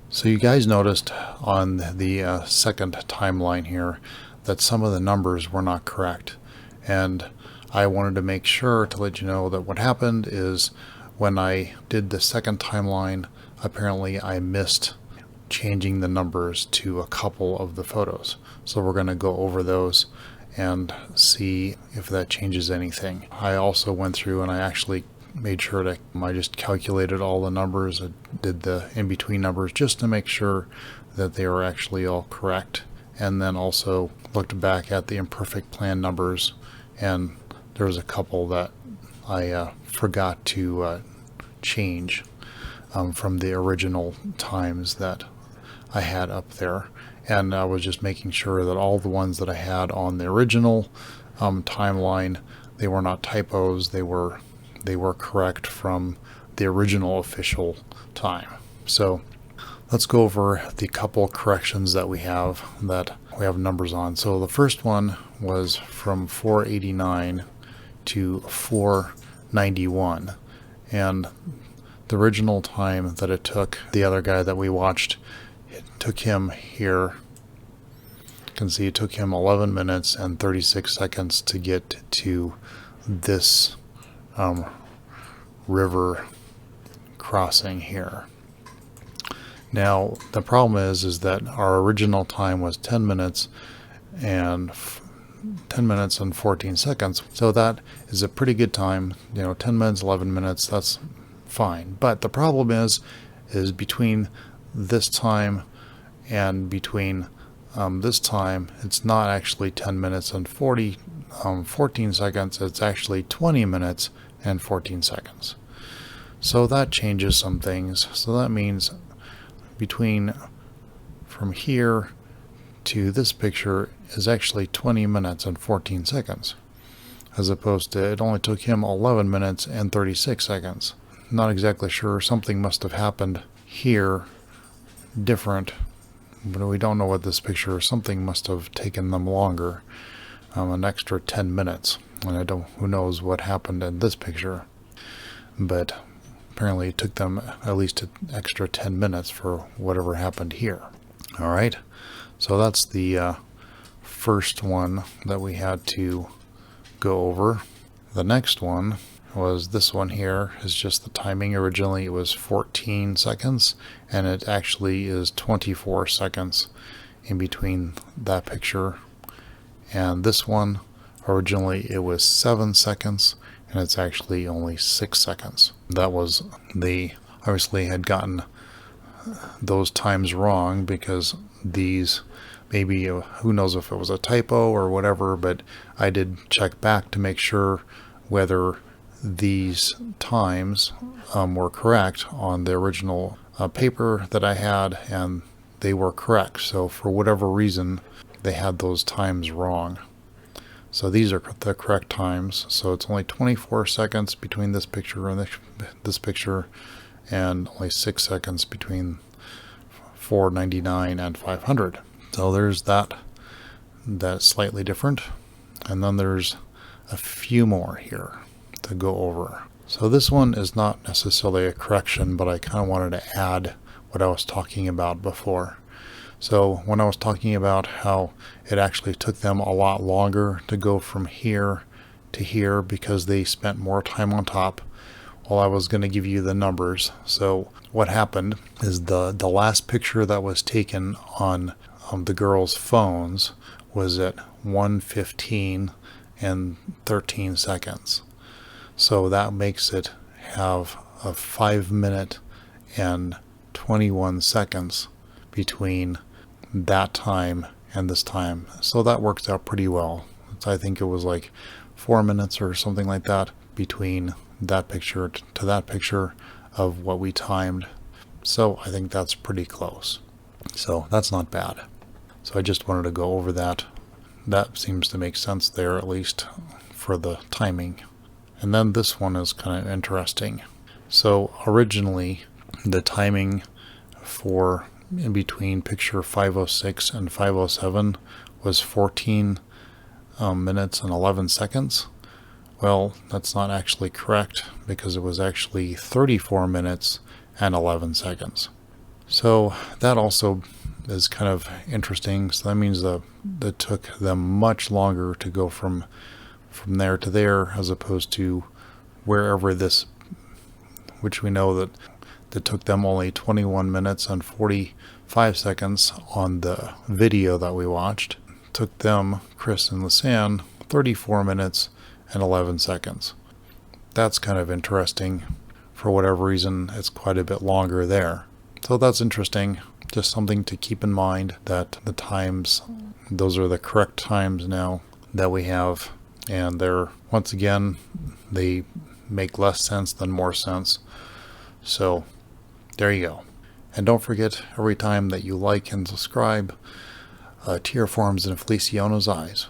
So you guys noticed on the second timeline here that some of the numbers were not correct. And I wanted to make sure to let you know that what happened is when I did the second timeline, apparently I missed changing the numbers to a couple of the photos. So we're going to go over those and see if that changes anything. I also went through and I actually made sure that I just calculated all the numbers. I did the in-between numbers just to make sure that they were actually all correct. And then also looked back at the Imperfect Plan numbers, and there was a couple that I forgot to change from the original times that I had up there. And I was just making sure that all the ones that I had on the original timeline, they were not typos, they were correct from the original official time. So let's go over the couple corrections that we have numbers on. So the first one was from 489 to 491, and the original time that it took the other guy that we watched, it took him here, you can see it took him 11 minutes and 36 seconds to get to this river crossing here. Now the problem is that our original time was 10 minutes and 14 seconds. So that is a pretty good time. 10 minutes, 11 minutes, that's fine. But the problem is between this time and between this time, it's not actually 10 minutes and 14 seconds. It's actually 20 minutes and 14 seconds. So that changes some things. So that means from here to this picture is actually 20 minutes and 14 seconds, as opposed to it only took him 11 minutes and 36 seconds. Not exactly sure. Something must have happened here different, but we don't know what this picture is. Something must have taken them longer, an extra 10 minutes. And who knows what happened in this picture, but apparently it took them at least an extra 10 minutes for whatever happened here. All right, so that's the first one that we had to go over. The next one was this one here, is just the timing. Originally it was 14 seconds, and it actually is 24 seconds in between that picture and this one. Originally it was 7 seconds, and it's actually only 6 seconds. That was, they obviously had gotten those times wrong, because these, maybe who knows if it was a typo or whatever, but I did check back to make sure whether these times were correct on the original paper that I had, and they were correct. So for whatever reason, they had those times wrong. So these are the correct times. So it's only 24 seconds between this picture and this picture, and only 6 seconds between 499 and 500. So there's that. That's slightly different. And then there's a few more here to go over. So this one is not necessarily a correction, but I kind of wanted to add what I was talking about before. So when I was talking about how it actually took them a lot longer to go from here to here because they spent more time on top, well, I was going to give you the numbers. So what happened is the last picture that was taken on the girls' phones was at 1:15 and 13 seconds. So that makes it have a 5 minute and 21 seconds between that time and this time. So that works out pretty well. I think it was like 4 minutes or something like that between that picture to that picture of what we timed. So I think that's pretty close. So that's not bad. So I just wanted to go over that. That seems to make sense there, at least for the timing. And then this one is kind of interesting. So originally the timing for in between picture 506 and 507 was 14 minutes and 11 seconds. Well, that's not actually correct, because it was actually 34 minutes and 11 seconds. So that also is kind of interesting. So that means that it took them much longer to go from there to there, as opposed to wherever this, which we know that took them only 21 minutes and 45 seconds on the video that we watched. It took them, Kris and Lisanne, 34 minutes and 11 seconds. That's kind of interesting. For whatever reason, it's quite a bit longer there. So that's interesting. Just something to keep in mind, that the times, those are the correct times now that we have. And they're, once again, they make less sense than more sense. So there you go. And don't forget, every time that you like and subscribe, tear forms in Feliciano's eyes.